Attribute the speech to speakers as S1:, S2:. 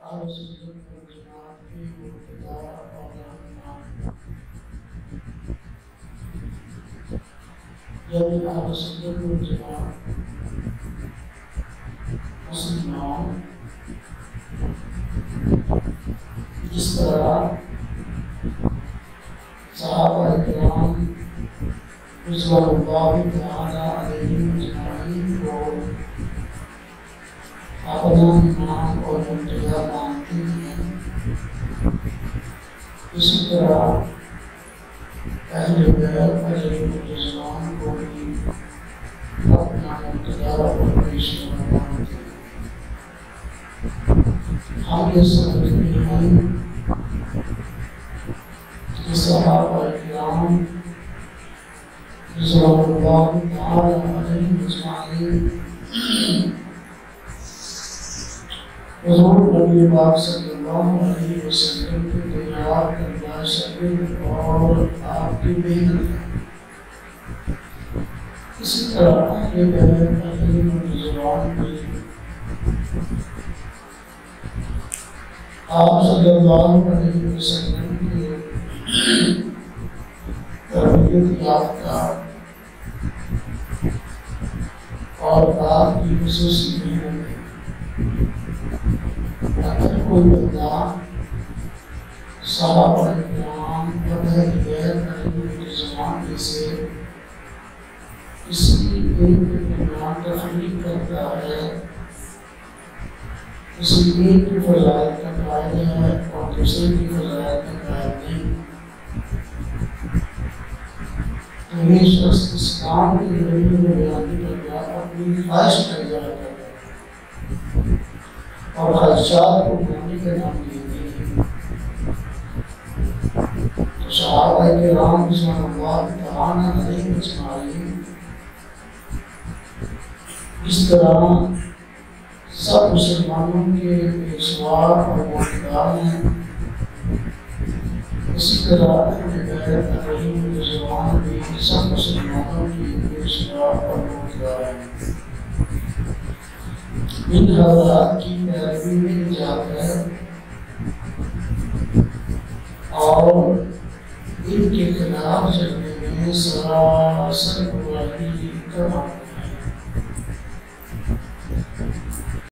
S1: جس طرح صحابہ کرام رضوان اللہ تعالی علیہم اجمعین کو اپنا امام اور منتظر مانتے ہیں، اسی طرح اہل بیت علیہم الرضوان کو بھی اپنا منتظر اور پیشوا مانتے ہیں۔ ہم یہ سمجھتے ہیں کہ صحابہ کرام رضوان اللہ تعالی علیہم اجمعین حضور نبی پاک صلی اللہ علیہ وسلم کے تیار کردہ شکل اور آپ کی محنت ہے۔ اسی طرح اہل بیت علیہم الرضوان بھی آپ صلی اللہ علیہ وسلم کے تربیت یافتہ اور آپ کی خصوصی محنت ہے۔ اگر کوئی بندہ صحابہ کرام اور اہل بیت علیہم الرضوان میں سے کسی ایک کے درمیان تفریق کرتا ہے، کسی ایک کی فضائل کا قائل ہے اور دوسرے کی فضائل کا قائل نہیں، تو یہ شخص اسلام کی زمین میں بیانی کرتا اپنی خواہش کا اظہار کرتا ہے اور خدشات کو مانی کا نام دیتے ہیں۔ تو صحابہ کرام رضوان اللہ تعالی علیہم اجمعین اس طرح سب مسلمانوں کے پیشوا اور موجودار ہیں، اسی طرح اہل بیت علیہم الرضوان بھی سب مسلمانوں کے پیشوا اور موجودار ہیں۔ ان حضرات کی پیروی میں نجات ہے اور ان کے خلاف چلنے میں سراسر گمراہی کا